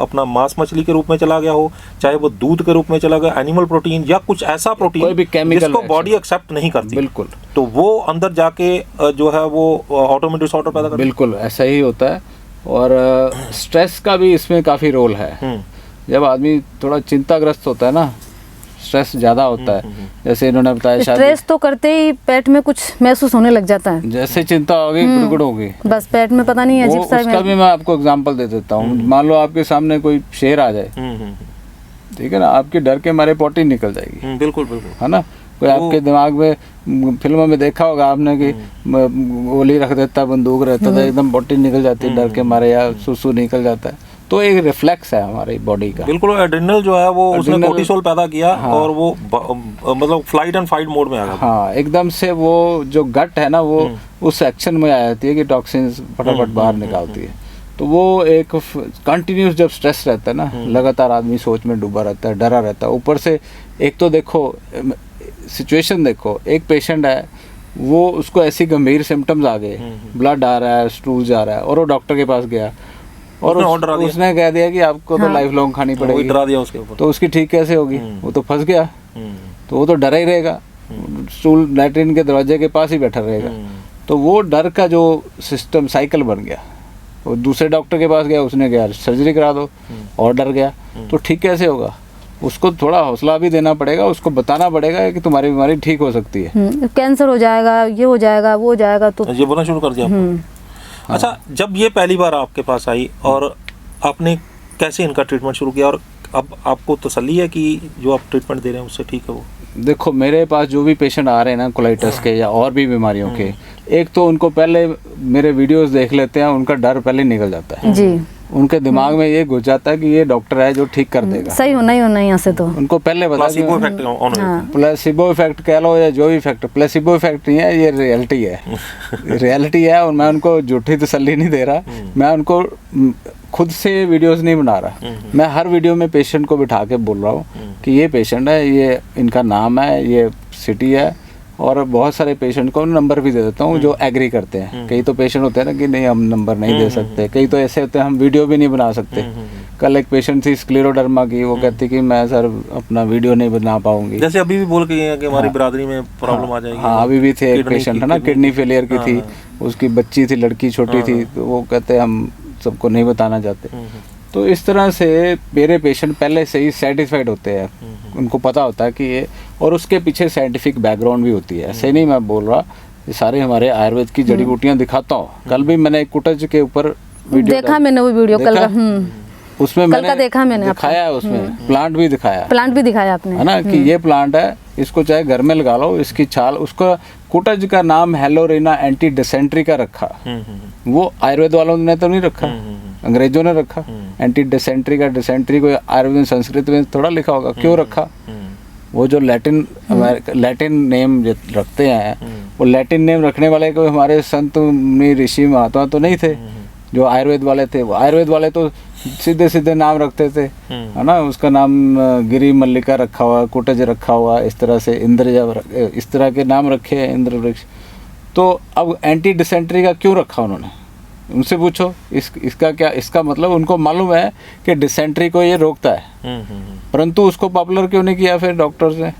S1: अपना मांस मछली के रूप में चला गया हो, चाहे वो दूध के रूप में चला गया, एनिमल प्रोटीन या कुछ ऐसा प्रोटीन
S3: कोई भी केमिकल
S1: जिसको बॉडी एक्सेप्ट नहीं करती,
S3: बिल्कुल,
S1: तो वो अंदर जाके जो है वो ऑटोइम्यून डिसऑर्डर पैदा करता है।
S3: बिल्कुल ऐसा ही होता है। और स्ट्रेस का भी इसमें काफ़ी रोल है। जब आदमी थोड़ा चिंताग्रस्त होता है ना, स्ट्रेस ज़्यादा होता है, जैसे इन्होंने बताया
S2: स्ट्रेस तो करते ही पेट में कुछ महसूस होने लग जाता है,
S3: जैसे चिंता होगी गुड़गुड़ होगी,
S2: बस पेट में पता नहीं अजीब सा
S3: उसका भी मैं आपको एग्जांपल दे देता हूँ। मान लो आपके सामने कोई शेर आ जाए, ठीक है ना, आपके डर के मारे पॉटी निकल जाएगी,
S1: बिल्कुल बिल्कुल,
S3: है ना। कोई आपके दिमाग में फिल्मों में देखा होगा आपने कि गोली रख देता, बंदूक रहता था, एकदम पॉटी निकल जाती है डर के मारे, या सुसु निकल जाता है, तो एक रिफ्लेक्स है हमारी बॉडी का।
S1: बिल्कुल, एड्रेनल जो है वो उसने कोर्टिसोल पैदा किया, हाँ। और वो मतलब फ्लाइट एंड फाइट मोड में आ गया,
S3: हाँ, एकदम से वो जो गट है ना वो उस एक्शन में आ जाती है कि टॉक्सिन्स फटाफट बाहर निकालती है। तो वो एक कंटिन्यूस जब स्ट्रेस रहता है ना, लगातार आदमी सोच में डूबा रहता है, डरा रहता है। ऊपर से एक तो देखो सिचुएशन, देखो एक पेशेंट है, वो उसको ऐसी गंभीर सिम्टम्स आ गए, ब्लड आ रहा है, स्टूल जा रहा है, और वो डॉक्टर के पास गया और उसने कह दिया कि आपको तो लाइफ लॉन्ग खानी पड़ेगी,
S1: डरा दिया उसके ऊपर,
S3: तो उसकी ठीक कैसे होगी? वो तो फंस गया, तो वो तो डरा ही रहेगा, स्टूल लैट्रिन के दरवाजे के पास ही बैठा रहेगा। तो वो डर का जो सिस्टम साइकिल बन गया, वो दूसरे डॉक्टर के पास गया, उसने कहा सर्जरी करा दो, और डर गया, तो ठीक कैसे होगा? उसको थोड़ा हौसला भी देना पड़ेगा, उसको बताना पड़ेगा कि तुम्हारी बीमारी ठीक हो सकती है,
S2: कैंसर हो जाएगा, ये हो जाएगा, वो हो जाएगा, तो
S1: ये बोलना शुरू कर दिया आपने। अच्छा, जब ये पहली बार आपके पास आई और आपने कैसे इनका ट्रीटमेंट शुरू किया, और अब आपको तसल्ली है कि जो आप ट्रीटमेंट दे रहे हैं उससे ठीक है वो?
S3: देखो, मेरे पास जो भी पेशेंट आ रहे हैं ना कोलाइटिस के या और भी बीमारियों के, एक तो उनको पहले मेरे वीडियोस देख लेते हैं, उनका डर पहले निकल जाता है
S2: जी,
S3: उनके दिमाग में ये घुस जाता है कि ये डॉक्टर है जो ठीक कर देगा,
S2: सही होना ही होना यहाँ से। तो
S3: उनको पहले बता
S1: प्लेसिबो इफेक्ट ऑन है,
S3: प्लेसिबो इफेक्ट कह लो या जो भी इफेक्ट, प्लेसिबो इफेक्ट नहीं है, ये रियलिटी है, रियलिटी है। और मैं उनको झूठी तसल्ली नहीं दे रहा, मैं उनको खुद से वीडियोस नहीं बना रहा, मैं हर वीडियो में पेशेंट को बिठा के बोल रहा हूँ कि ये पेशेंट है, ये इनका नाम है, ये सिटी है, और बहुत सारे पेशेंट को नंबर भी दे देता हूँ जो एग्री करते हैं। कई तो पेशेंट होते हैं ना कि नहीं हम नंबर नहीं दे सकते, कई तो ऐसे होते हैं हम वीडियो भी नहीं बना सकते। कल एक पेशेंट थी स्क्लेरोडर्मा की, वो कहती कि मैं सर अपना वीडियो नहीं बना पाऊंगी,
S1: जैसे अभी भी बोल गई है कि हमारी बिरादरी में प्रॉब्लम आ जाएगी।
S3: हाँ, अभी भी थे एक पेशेंट है ना, किडनी फेलियर की थी, उसकी बच्ची थी, लड़की छोटी थी, तो वो कहते हम सबको नहीं बताना चाहते। तो इस तरह से मेरे पेशेंट पहले से ही सेटिस्फाइड होते हैं, उनको पता होता है कि ये, और उसके पीछे साइंटिफिक बैकग्राउंड भी होती है। ऐसे नहीं मैं बोल रहा, ये सारे हमारे आयुर्वेद की जड़ी बूटियां दिखाता हूँ। कल भी मैंने एक कुटज के ऊपर वीडियो
S2: देखा, मैंने वो वीडियो कल का,
S3: उसमें
S2: मैंने देखा, मैंने
S3: दिखाया है, उसमें प्लांट भी दिखाया,
S2: प्लांट भी दिखाया आपने,
S3: है ना, कि ये प्लांट है, इसको चाहे घर में लगा लो, इसकी छाल, उसका कुटज का नाम हेलोरिना एंटी डिसेंट्री का रखा, वो आयुर्वेद वालों ने तो नहीं रखा। अंग्रेजों ने रखा। एंटी डिसेंट्री का, डिसेंट्री को आयुर्वेद में संस्कृत में थोड़ा लिखा होगा, क्यों रखा? वो जो लैटिन नेम रखते हैं, वो लैटिन नेम रखने वाले कोई हमारे संत मुनि ऋषि महात्मा तो नहीं थे। जो आयुर्वेद वाले थे, वो आयुर्वेद वाले तो सीधे सीधे नाम रखते थे, है ना। उसका नाम गिरी मल्लिका रखा हुआ, कुटज रखा हुआ, इस तरह से इंद्रजा, इस तरह के नाम रखे हैं, इंद्र वृक्ष। तो अब एंटी डिसेंट्री का क्यों रखा उन्होंने? उनसे पूछो। इसका क्या, इसका मतलब उनको मालूम है कि डिसेंट्री को ये रोकता है, परंतु उसको पॉपुलर क्यों नहीं किया फिर डॉक्टर्स ने?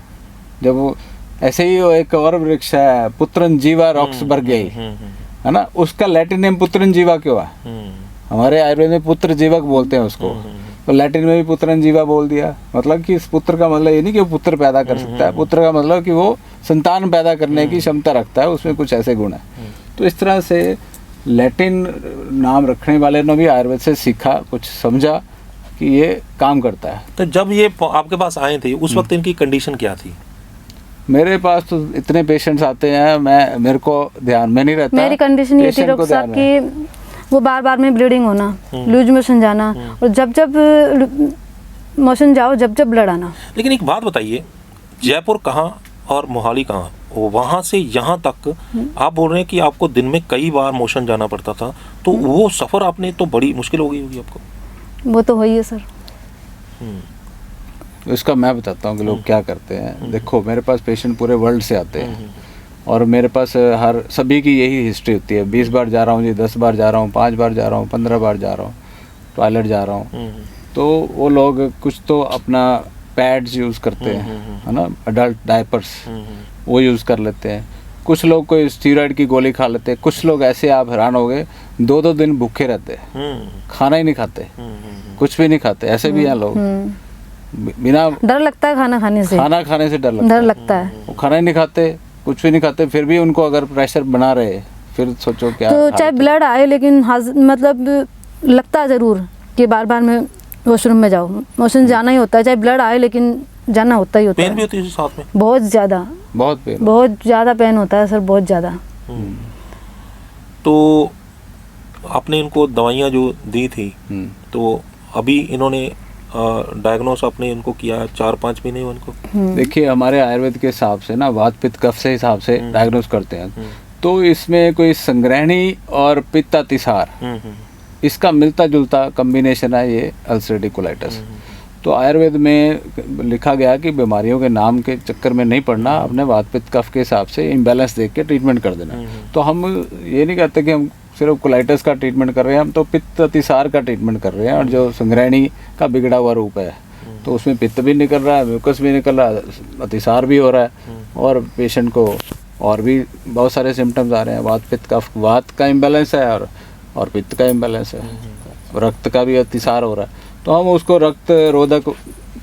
S3: जब वो ऐसे ही एक और वृक्ष है पुत्रन जीवा रॉक्सबर्गियाई, है ना, उसका लैटिन नेम पुत्रन जीवा क्यों है? हमारे आयुर्वेद में पुत्र जीवक बोलते हैं उसको, तो लैटिन में भी पुत्रन जीवा बोल दिया। मतलब कि इस पुत्र का मतलब ये नहीं कि वो पुत्र पैदा कर सकता है, पुत्र का मतलब कि वो संतान पैदा करने की क्षमता रखता है, उसमें कुछ ऐसे गुण है। तो इस तरह से लैटिन नाम रखने वाले ने भी आयुर्वेद से सीखा, कुछ समझा कि ये काम करता है।
S1: तो जब ये आपके पास आए थे उस वक्त इनकी कंडीशन क्या थी?
S3: मेरे पास तो इतने पेशेंट्स आते हैं, मेरे को ध्यान में नहीं रहता।
S2: मेरी कंडीशन ये थी डॉक्टर साहब कि वो बार बार में ब्लीडिंग होना, लूज मोशन जाना, और जब मोशन जाओ जब ब्लड आना।
S1: लेकिन एक बात बताइए, जयपुर कहाँ और मोहाली कहाँ? वहाँ से यहाँ तक आप बोल रहे हैं कि आपको दिन में कई बार मोशन जाना पड़ता था, तो वो सफ़र आपने तो बड़ी मुश्किल हो गई होगी आपको।
S2: वो तो वही है सर।
S3: इसका मैं बताता हूँ कि लोग क्या करते हैं। देखो, मेरे पास पेशेंट पूरे वर्ल्ड से आते हैं और मेरे पास सभी की यही हिस्ट्री होती है। 20 बार जा रहा हूँ जी, 10 बार जा रहा हूँ, 5 बार जा रहा हूँ, 15 बार जा रहा हूँ, टॉयलेट जा रहा हूँ। तो वो लोग कुछ तो अपना पैड्स यूज़ करते हैं, है ना, अडल्ट डायपर्स, वो यूज़ कर लेते हैं। कुछ लोग कोई स्टीरॉयड की गोली खा लेते हैं। कुछ लोग ऐसे, आप हैरान हो गए, 2-2 दिन भूखे रहते हैं, खाना ही नहीं खाते, कुछ भी नहीं खाते। ऐसे भी हैं लोग, बिना,
S2: डर लगता है खाना खाने से डर लगता है।
S3: वो खाना ही नहीं खाते, कुछ भी नहीं खाते, फिर भी उनको अगर प्रेशर बना रहे, फिर सोचो क्या।
S2: तो चाहे ब्लड आए, लेकिन मतलब लगता है ज़रूर कि बार बार मैं वॉशरूम में जाऊँ, मोशन जाना ही होता है। चाहे ब्लड आए लेकिन जाना होता ही होता है।
S1: पेन भी होती है साथ में?
S2: बहुत ज़्यादा, बहुत ज़्यादा पेन होता है सर, बहुत ज़्यादा।
S1: तो आपने इनको दवाइयाँ जो दी थी, तो अभी इन्होंने डायग्नोस आपने इनको किया 4-5 महीने हुए इनको?
S3: देखिए, हमारे आयुर्वेद के हिसाब से ना, वात पित्त कफ से हिसाब से डायग्नोस करते हैं। तो इसमें कोई संग्रहणी और पित्त अतिसार, इसका मिलता जुलता कम्बिनेशन है ये अल्सरेटिव कोलाइटिस। तो आयुर्वेद में लिखा गया कि बीमारियों के नाम के चक्कर में नहीं पड़ना, अपने वात पित्त कफ के हिसाब से इम्बैलेंस देख के ट्रीटमेंट कर देना। तो हम ये नहीं कहते कि हम सिर्फ कोलाइटिस का ट्रीटमेंट कर रहे हैं, हम तो पित्त अतिसार का ट्रीटमेंट कर रहे हैं। और जो संग्रहणी का बिगड़ा हुआ रूप है, तो उसमें पित्त भी निकल रहा है, म्यूकस भी निकल रहा है, अतिसार भी हो रहा है, और पेशेंट को और भी बहुत सारे सिम्टम्स आ रहे हैं। वात पित्त कफ, वात का इम्बैलेंस है और पित्त का इम्बैलेंस है, रक्त का भी अतिसार हो रहा है। तो हम उसको रक्त रोधक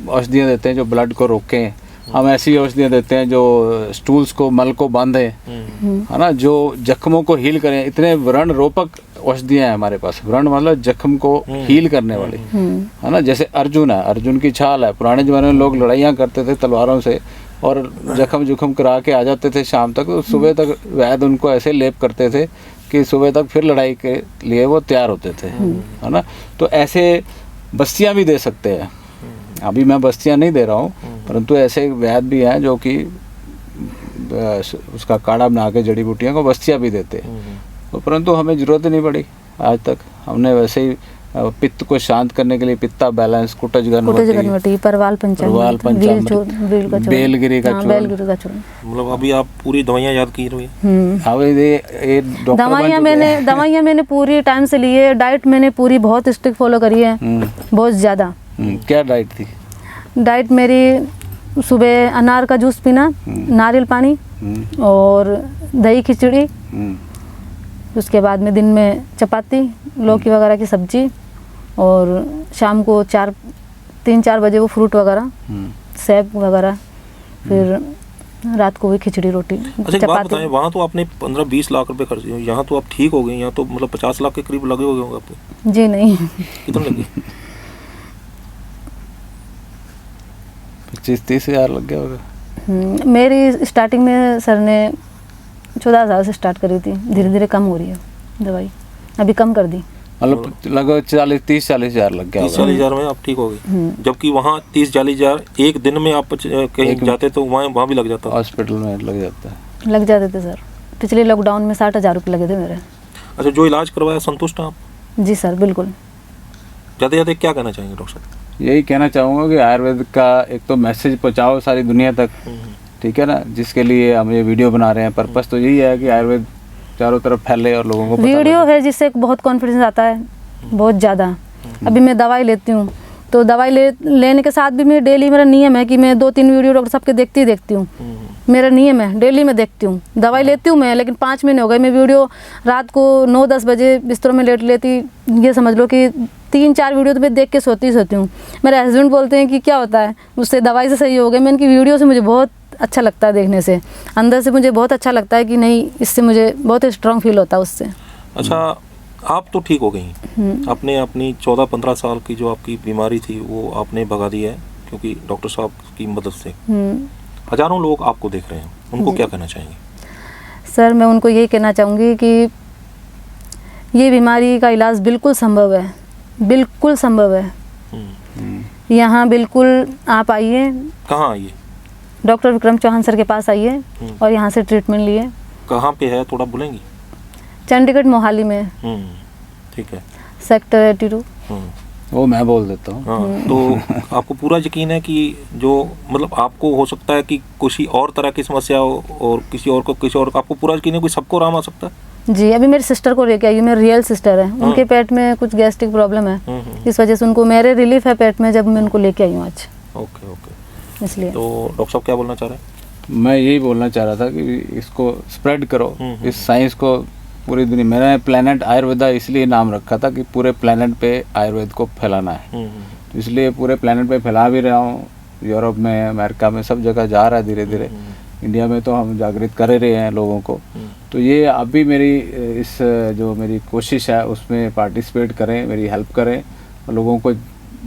S3: औषधियाँ देते हैं जो ब्लड को रोकें। हम ऐसी औषधियाँ देते हैं जो स्टूल्स को, मल को बांधें, है ना, जो जख्मों को हील करें। इतने व्रण रोपक औषधियाँ हैं हमारे पास। व्रण मतलब जख्म को हील करने वाली, है ना। जैसे अर्जुन है, अर्जुन की छाल है। पुराने ज़माने में लोग लड़ाइयाँ करते थे तलवारों से और जख्म करा के आ जाते थे शाम तक, तो सुबह तक वैद्य उनको ऐसे लेप करते थे कि सुबह तक फिर लड़ाई के लिए वो तैयार होते थे, है ना। तो ऐसे बस्तियाँ भी दे सकते हैं। अभी मैं बस्तियाँ नहीं दे रहा हूँ, परंतु ऐसे वैद्य भी हैं जो कि उसका काढ़ा बना के जड़ी बूटियों को बस्तियाँ भी देते हैं। तो परंतु हमें ज़रूरत नहीं पड़ी आज तक। हमने वैसे ही पित्त को शांत करने के लिए पित्ता बैलेंस, कुटज घनवटी,
S2: परवाल पंचामृत,
S3: बेलगिरी का चूर्ण,
S1: मतलब अभी आप पूरी दवाइयाँ याद की रही हैं?
S2: दवाइयाँ मैंने पूरी टाइम से ली है। डाइट मैंने पूरी बहुत स्ट्रिक्ट फॉलो करी है, बहुत ज़्यादा।
S3: क्या डाइट थी?
S2: डाइट मेरी सुबह अनार का जूस पीना, नारियल पानी और दही खिचड़ी, उसके बाद में दिन में चपाती, लौकी वगैरह की सब्जी, और शाम को 3-4 बजे वो फ्रूट वगैरह, सेब वगैरह, फिर रात को वही खिचड़ी रोटी।
S1: अच्छा, एक बात बताएं, वहाँ तो आपने 15-20 लाख रुपए खर्च किए, यहाँ तो आप ठीक हो गए, यहाँ तो मतलब 50 लाख के करीब लगे हो गए होंगे आपको?
S2: जी नहीं।
S1: कितने लगे?
S3: 25-30 हज़ार लग गया होगा।
S2: मेरी स्टार्टिंग में सर ने 14,000 से स्टार्ट करी थी, धीरे धीरे कम हो रही है दवाई, अभी कम कर दी।
S3: मतलब लगभग 30-40 हज़ार लग गया
S1: 30-40 हज़ार में आप ठीक हो गए, जबकि वहाँ 30-40 हज़ार एक दिन में आप कहीं जाते तो वहाँ भी लग जाता।
S3: हॉस्पिटल में लग जाता है।
S2: लग जाते थे सर, पिछले लॉकडाउन में 60,000 रुपये लगे थे मेरे।
S1: अच्छा, जो इलाज करवाया संतुष्ट हैं आप?
S2: जी सर बिल्कुल।
S1: जाते क्या कहना चाहेंगे डॉक्टर साहब?
S3: यही कहना चाहूँगा कि आयुर्वेद का एक तो मैसेज पहुँचाओ सारी दुनिया तक, ठीक है ना, जिसके लिए हम ये वीडियो बना रहे हैं। पर्पस तो यही है कि आयुर्वेद चारों तरफ फैले और लोगों को पता
S2: वीडियो
S3: लगे।
S2: है जिससे बहुत कॉन्फिडेंस आता है, बहुत ज़्यादा। अभी मैं दवाई लेती हूँ तो दवाई लेने के साथ भी मैं डेली, मेरा नियम है कि मैं 2-3 वीडियो डॉक्टर साहब के देखती हूँ। मेरा नियम है, डेली मैं देखती हूँ। दवाई लेती हूँ मैं, लेकिन 5 महीने हो गए मैं वीडियो रात को 9-10 बजे बिस्तरों में लेट लेती, ये समझ लो कि 3-4 वीडियो तो मैं देख के सोती हूँ। मेरे हस्बैंड बोलते हैं कि क्या होता है, उससे दवाई से सही हो गए। मैं इनकी वीडियो से मुझे बहुत अच्छा लगता है देखने से, अंदर से मुझे बहुत अच्छा लगता है कि नहीं, इससे मुझे बहुत स्ट्रांग फील होता है उससे।
S1: अच्छा, आप तो ठीक हो गई, आपने अपनी 14-15 साल की जो आपकी बीमारी थी वो आपने भगा दी है, क्योंकि डॉक्टर साहब की मदद से। हजारों लोग आपको देख रहे हैं, उनको क्या कहना चाहेंगे?
S2: सर मैं उनको यही कहना चाहूँगी कि ये बीमारी का इलाज बिल्कुल संभव है, बिल्कुल संभव है। यहाँ बिल्कुल आप आइए।
S1: कहाँ आइए?
S2: डॉक्टर विक्रम चौहान सर के पास आइए और यहाँ से ट्रीटमेंट लिए।
S1: कहाँ पे है, थोड़ा बोलेंगी?
S2: चंडीगढ़ मोहाली में।
S1: ठीक है।
S2: सेक्टर 82।
S3: वो मैं बोल देता हूँ।
S1: हाँ, तो आपको पूरा यकीन है कि जो मतलब आपको हो सकता है कि किसी और तरह की समस्या हो और किसी और को आपको पूरा यकीन है कि सबको आराम आ सकता है? जी,
S2: अभी मेरी सिस्टर को लेके आई हूँ, मेरी रियल सिस्टर है। उनके पेट में कुछ गैस्ट्रिक प्रॉब्लम है, इस वजह से उनको मेरे रिलीफ है पेट में, जब मैं उनको लेके आई हूँ आज।
S1: ओके।
S2: इसलिए
S1: तो डॉक्टर साहब क्या बोलना चाह रहे हैं?
S3: मैं यही बोलना चाह रहा था कि इसको स्प्रेड करो, इस साइंस को पूरी दुनिया। मैंने प्लेनेट आयुर्वेदा इसलिए नाम रखा था कि पूरे प्लेनेट पे आयुर्वेद को फैलाना है, इसलिए पूरे प्लेनेट पे फैला भी रहा हूँ। यूरोप में, अमेरिका में, सब जगह जा रहा है धीरे धीरे। इंडिया में तो हम जागृत कर रहे हैं लोगों को। तो ये अभी मेरी इस जो मेरी कोशिश है उसमें पार्टिसिपेट करें, मेरी हेल्प करें और लोगों को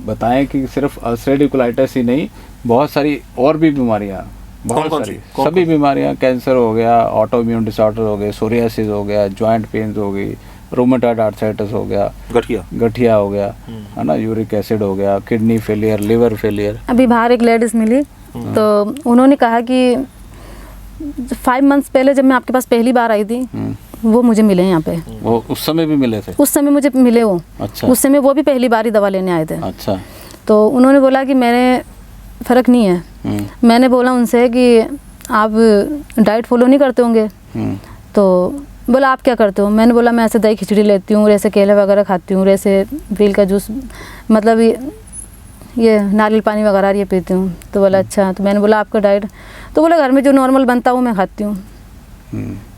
S3: बताएं कि सिर्फ अल्सरेटिव कोलाइटिस ही नहीं, बहुत सारी और भी बीमारियाँ, बहुत सारी सभी बीमारियाँ, कैंसर हो गया, ऑटो इम्यून डिसऑर्डर हो गए, सोरियासिस हो गया, जॉइंट पेन्स हो गई, रोमेटॉइड आर्थराइटिस हो गया, गठिया हो गया, है ना, यूरिक एसिड हो गया, किडनी फेलियर, लिवर फेलियर।
S2: अभी बाहर एक लेडीज मिली तो उन्होंने कहा कि 5 मंथ्स पहले जब मैं आपके पास पहली बार आई थी वो मुझे मिले यहाँ पे।
S3: वो उस समय भी मिले थे? उस
S2: समय मुझे मिले वो।
S3: अच्छा।
S2: उस समय वो भी पहली बार ही दवा लेने आए थे।
S3: अच्छा।
S2: तो उन्होंने बोला कि मेरे फ़र्क नहीं है। मैंने बोला उनसे कि आप डाइट फॉलो नहीं करते होंगे? तो बोला आप क्या करते हो? मैंने बोला मैं ऐसे दही खिचड़ी लेती हूँ, ऐसे केले वगैरह खाती हूँ, ऐसे बेल का जूस, मतलब ये नारियल पानी वगैरह ये पीती हूँ। तो बोला अच्छा। तो मैंने बोला आपका डाइट? तो बोला घर में जो नॉर्मल बनता है वो मैं खाती हूँ।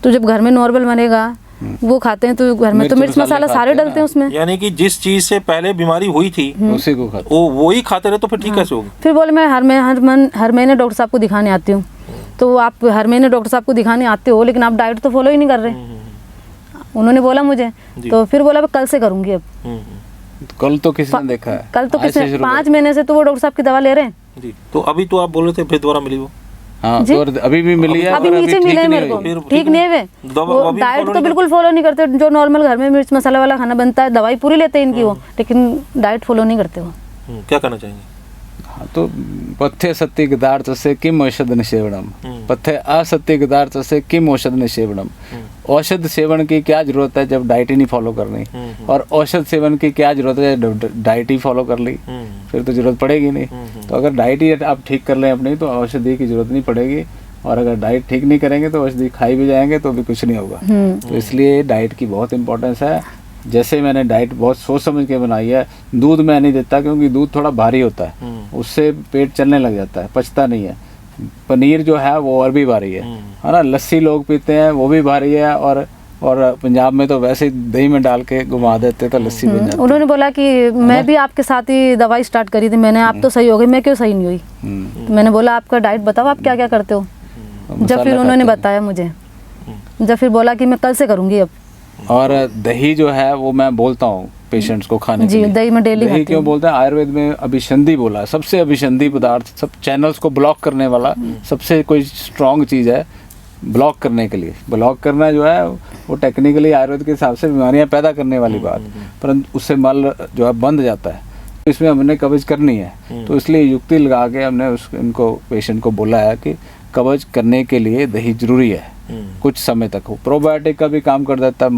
S2: तो जब घर में नॉर्मल बनेगा वो खाते हैं तो घर में तो मिर्च मसाला सारे डलते हैं उसमें।
S1: यानी कि जिस चीज से पहले बीमारी हुई थी
S3: उसी को खाते,
S1: वो ही खाते रहे तो फिर ठीक कैसे होगी?
S2: फिर बोले मैं हर महीने डॉक्टर साहब को दिखाने आती हूँ। तो आप हर महीने डॉक्टर साहब को दिखाने आते हो लेकिन आप डाइट तो फॉलो ही नहीं कर रहे, उन्होंने बोला मुझे। तो फिर बोला कल से करूँगी। अब
S3: कल तो किसी ने देखा है,
S2: कल तो किसी 5 महीने से तो वो डॉक्टर साहब की दवा ले रहे हैं
S1: जी। तो अभी तो आप बोल रहे थे फिर दोबारा मिली वो?
S3: हाँ, तो अभी भी मिली है,
S2: अभी नीचे मिले मेरे को, ठीक नहीं है। वो डाइट तो बिल्कुल फॉलो नहीं करते, जो नॉर्मल घर में मिर्च मसाला वाला खाना बनता है, दवाई पूरी लेते हैं इनकी वो, लेकिन डाइट फॉलो नहीं करते वो।
S1: क्या कहना चाहेंगे?
S3: हाँ, तो पथ्य सत्य पदार्थस्य किम औषध निषेवणम, पथ्य असत्य पदार्थस्य किम औषध निषेवणम। औषध सेवन की क्या जरूरत है जब डाइट ही नहीं फॉलो करनी, और औषध सेवन की क्या जरूरत है जब डाइट ही फॉलो कर ली, फिर तो जरूरत पड़ेगी नहीं। तो अगर डाइट ही आप ठीक कर लें अपनी तो औषधि की जरूरत नहीं पड़ेगी, और अगर डाइट ठीक नहीं करेंगे तो औषधि खाई भी जाएंगे तो भी कुछ नहीं होगा। तो इसलिए डाइट की बहुत इंपॉर्टेंस है। जैसे मैंने डाइट बहुत सोच समझ के बनाई है। दूध मैं नहीं देता क्योंकि दूध थोड़ा भारी होता है, उससे पेट चलने लग जाता है, पचता नहीं है। पनीर जो है वो और भी भारी है ना। लस्सी लोग पीते हैं वो भी भारी है, और पंजाब में तो वैसे ही दही में डाल के घुमा देते तो लस्सी बन जाती।
S2: उन्होंने बोला कि मैं भी आपके साथ ही दवाई स्टार्ट करी थी मैंने, आप तो सही हो गई, मैं क्यों सही नहीं हुई? तो मैंने बोला आपका डाइट बताओ, आप क्या क्या करते हो? जब फिर उन्होंने बताया मुझे, जब फिर बोला कि मैं कल से करूँगी अब।
S3: और दही जो है वो मैं बोलता हूँ पेशेंट्स को खाने के लिए।
S2: दही में डेली
S3: दही क्यों बोलते हैं? आयुर्वेद में अभिसंधि बोला है, सबसे अभिसंधि पदार्थ, सब चैनल्स को ब्लॉक करने वाला सबसे कोई स्ट्रॉन्ग चीज़ है ब्लॉक करने के लिए। ब्लॉक करना जो है वो टेक्निकली आयुर्वेद के हिसाब से बीमारियां पैदा करने वाली बात, परंतु उससे मल जो है बंध जाता है। इसमें हमने कब्ज करनी है, तो इसलिए युक्ति लगा के हमने इनको पेशेंट को बोला है कि कब्ज करने के लिए दही जरूरी है कुछ समय तक। वो प्रोबायोटिक का भी काम कर देता है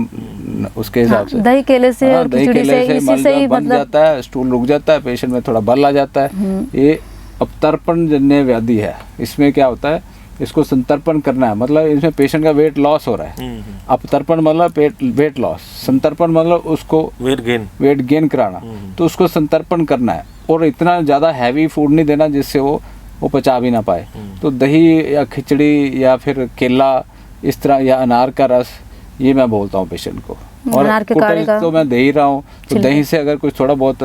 S3: उसके हिसाब से।
S2: दही केले से और
S3: दही
S2: खिचड़ी
S3: केले से
S2: इसी
S3: मल
S2: से ही
S3: बन जाता है, स्टूल रुक जाता है, पेशेंट में थोड़ा बल आ जाता है। ये अपतर्पण जन्य व्याधि है। इसमें क्या होता है, इसको संतर्पण करना है, मतलब इसमें पेशेंट का वेट लॉस हो रहा है। अपतर्पण मतलब वेट लॉस, संतर्पण मतलब उसको वेट गेन कराना, तो उसको संतर्पण करना है। और इतना ज़्यादा हैवी फूड नहीं देना जिससे वो पचा भी ना पाए। तो दही या खिचड़ी या फिर केला इस तरह, या अनार का रस, ये मैं बोलता हूँ पेशेंट को। और कुटल तो मैं दे ही रहा हूँ, तो दही से अगर कुछ थोड़ा बहुत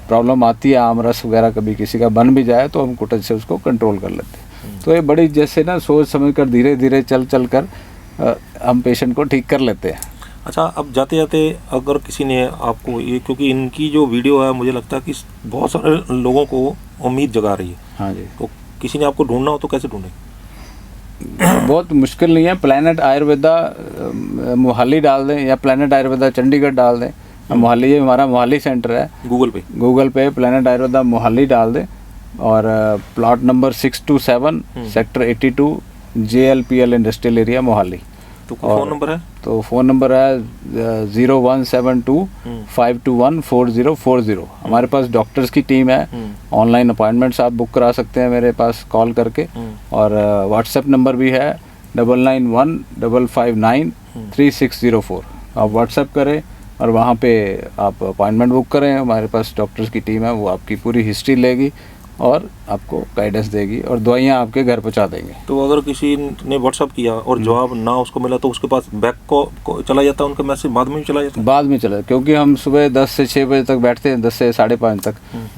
S3: प्रॉब्लम आती है, आम रस वगैरह कभी किसी का बन भी जाए, तो हम कुटल से उसको कंट्रोल कर लेते हैं। तो ये बड़ी जैसे ना सोच समझ कर धीरे धीरे चल कर हम पेशेंट को ठीक कर लेते हैं।
S1: अच्छा, अब जाते जाते अगर किसी ने आपको ये, क्योंकि इनकी जो वीडियो है मुझे लगता है कि बहुत सारे लोगों को उम्मीद जगा रही है।
S3: हाँ जी।
S1: तो किसी ने आपको ढूंढना हो तो कैसे ढूंढे?
S3: बहुत मुश्किल नहीं है। प्लैनेट आयुर्वेदा मोहाली डाल दें या प्लैनेट आयुर्वेदा चंडीगढ़ डाल दें। मोहाली, ये हमारा मोहाली सेंटर है। गूगल पे प्लैनेट आयुर्वेदा मोहाली डाल दें, और plot number 627 sector 82 JLPL industrial area Mohali.
S1: तो फ़ोन नंबर है?
S3: तो फ़ोन नंबर है 0172 521 4040। हमारे पास डॉक्टर्स की टीम है। ऑनलाइन अपॉइंटमेंट्स आप बुक करा सकते हैं मेरे पास कॉल करके। और व्हाट्सएप नंबर भी है 9915593604। आप व्हाट्सएप करें और वहाँ पे आप अपॉइंटमेंट बुक करें। हमारे पास डॉक्टर्स की टीम है, वो आपकी पूरी हिस्ट्री लेगी और आपको गाइडेंस देगी और दवाइयाँ आपके घर पहुँचा देंगे।
S1: तो अगर किसी ने व्हाट्सअप किया और जवाब ना उसको मिला, तो उसके पास बैक को चला जाता है, उनका मैसेज बाद में भी चला जाता है?
S3: बाद में चला, क्योंकि हम सुबह 10 से 6 बजे तक बैठते हैं, 10 से 5:30 तक।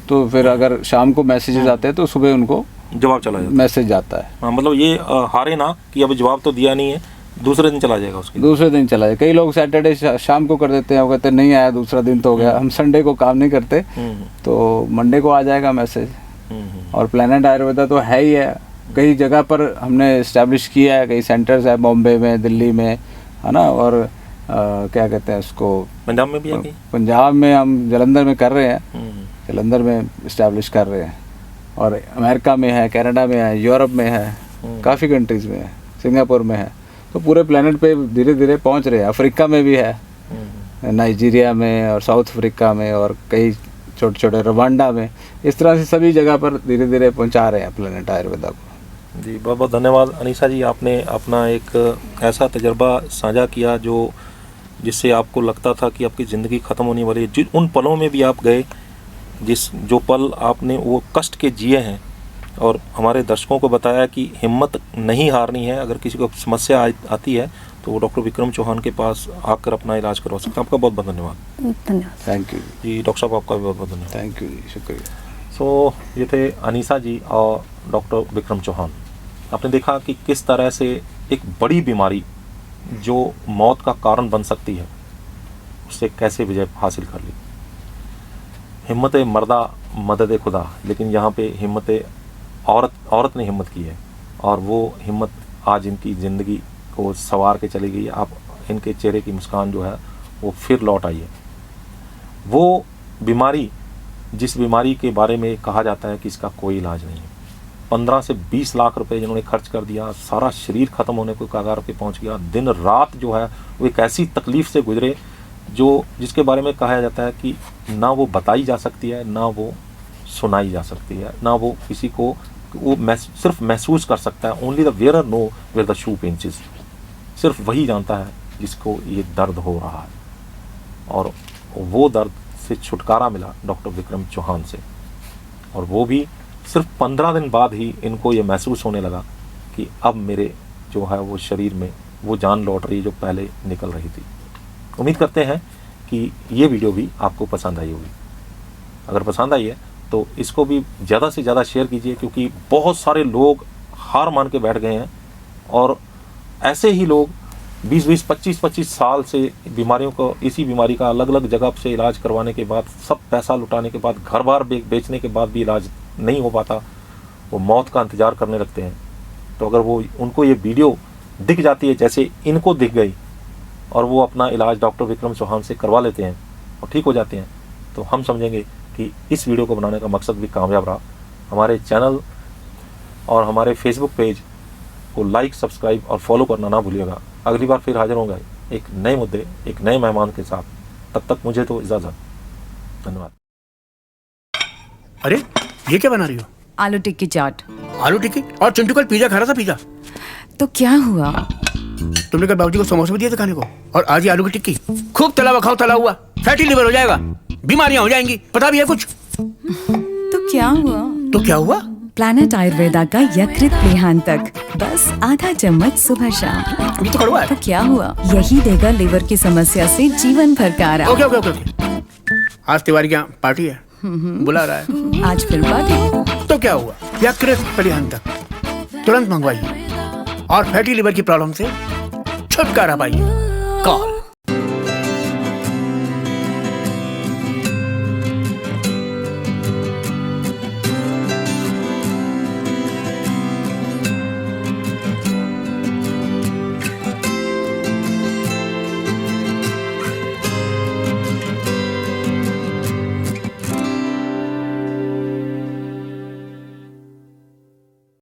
S3: तो फिर अगर शाम को मैसेजेस आते हैं तो सुबह उनको
S1: जवाब चला जाता है,
S3: मैसेज जाता है।
S1: हाँ, मतलब ये हारे ना कि अब जवाब तो दिया नहीं है, दूसरे दिन चला जाएगा उसके।
S3: दूसरे दिन चला जाएगा। कई लोग सैटरडे शाम को कर देते हैं, वो कहते हैं नहीं आया, दूसरा दिन तो हो गया। हम संडे को काम नहीं करते, तो मंडे को आ जाएगा मैसेज। और प्लैनेट आयुर्वेदा तो है ही है, कई जगह पर हमने इस्टेब्लिश किया है, कई सेंटर्स है, बॉम्बे में, दिल्ली में, है ना। और क्या कहते हैं उसको,
S1: पंजाब में भी है?
S3: पंजाब में हम जलंधर में कर रहे हैं, जलंधर में इस्टेब्लिश कर रहे हैं। और अमेरिका में है, कनाडा में है, यूरोप में है, काफ़ी कंट्रीज़ में है, सिंगापुर में है। तो पूरे प्लैनेट पे धीरे धीरे पहुंच रहे हैं। अफ्रीका में भी है, नाइजीरिया में और साउथ अफ्रीका में, और कई छोटे छोटे रवांडा में। इस तरह से सभी जगह पर धीरे धीरे पहुंचा रहे हैं प्लैनेट आयुर्वेदा को।
S1: जी, बहुत बहुत धन्यवाद अनीसा जी। आपने अपना एक ऐसा तजर्बा साझा किया जिससे आपको लगता था कि आपकी ज़िंदगी ख़त्म होने वाली है। उन पलों में भी आप गए, जो पल आपने वो कष्ट के जिए हैं, और हमारे दर्शकों को बताया कि हिम्मत नहीं हारनी है। अगर किसी को समस्या आती है तो वो डॉक्टर विक्रम चौहान के पास आकर अपना इलाज करवा सकते हैं। आपका बहुत बहुत धन्यवाद।
S3: Thank you
S1: ji. डॉक्टर साहब, आपका भी बहुत बहुत धन्यवाद।
S3: थैंक यू जी, शुक्रिया।
S1: सो ये थे अनीसा जी और डॉक्टर विक्रम चौहान। आपने देखा कि किस तरह से एक बड़ी बीमारी जो मौत का कारण बन सकती है, उससे कैसे विजय हासिल कर ली। हिम्मत मर्दा मदद खुदा, लेकिन यहाँ पे हिम्मत औरत ने हिम्मत की है, और वो हिम्मत आज इनकी ज़िंदगी को संवार के चली गई है। आप इनके चेहरे की मुस्कान जो है वो फिर लौट आई है। वो बीमारी, जिस बीमारी के बारे में कहा जाता है कि इसका कोई इलाज नहीं है, 15 से 20 लाख रुपए जिन्होंने खर्च कर दिया, सारा शरीर ख़त्म होने को कगार पे पहुंच गया, दिन रात जो है वो एक ऐसी तकलीफ़ से गुजरे जिसके बारे में कहा जाता है कि ना वो बताई जा सकती है, ना वो सुनाई जा सकती है, ना वो किसी को वो सिर्फ महसूस कर सकता है। Only the wear know where the shoe pinches. सिर्फ वही जानता है जिसको ये दर्द हो रहा है, और वो दर्द से छुटकारा मिला डॉक्टर विक्रम चौहान से। और वो भी सिर्फ 15 दिन बाद ही इनको ये महसूस होने लगा कि अब मेरे जो है वो शरीर में वो जान लौट रही है जो पहले निकल रही थी। उम्मीद करते हैं कि ये वीडियो भी आपको पसंद आई होगी। अगर पसंद आई है तो इसको भी ज़्यादा से ज़्यादा शेयर कीजिए, क्योंकि बहुत सारे लोग हार मान के बैठ गए हैं, और ऐसे ही लोग 20-20, 25-25 साल से बीमारियों को, इसी बीमारी का अलग अलग जगह से इलाज करवाने के बाद, सब पैसा लुटाने के बाद, घर बार बेचने के बाद भी इलाज नहीं हो पाता, वो मौत का इंतज़ार करने लगते हैं। तो अगर वो उनको ये वीडियो दिख जाती है जैसे इनको दिख गई, और वो अपना इलाज डॉक्टर विक्रम चौहान से करवा लेते हैं और ठीक हो जाते हैं, तो हम समझेंगे कि इस वीडियो को बनाने का मकसद भी कामयाब रहा। हमारे चैनल और हमारे फेसबुक पेज को लाइक, सब्सक्राइब और फॉलो करना ना भूलिएगा। अगली बार फिर हाजिर होंगे एक नए मुद्दे, एक नए मेहमान के साथ। तब तक मुझे तो इजाज़त। धन्यवाद।
S4: अरे ये क्या बना रही हो?
S5: आलू टिक्की चाट।
S4: आलू टिक्की? और चिंटू कल पिज्जा खा रहा था। पिज्जा
S5: तो क्या हुआ?
S4: तुमने कल बाबूजी को समोसे भी दिए थे खाने को, और आज ये आलू की टिक्की। खूब तला हुआ खाओ, तला हुआ, फैटी लिवर हो जाएगा, बीमारियां हो जाएंगी, पता भी है कुछ?
S5: तो क्या हुआ?
S4: तो क्या हुआ?
S5: प्लैनेट आयुर्वेदा का यकृत प्लेहांतक, बस आधा चम्मच सुबह शाम।
S4: ये तो कड़वा है।
S5: तो क्या हुआ? यही देगा लिवर की समस्या से जीवन भर का आराम।
S4: Okay okay okay. आज तिवारी क्या पार्टी है, बुला रहा है।
S5: आज फिर पार्टी?
S4: तो क्या हुआ? यकृत प्लेहांतक तुरंत मंगवाइए और फैटी लिवर की प्रॉब्लम से छुटकारा पाइए। कॉल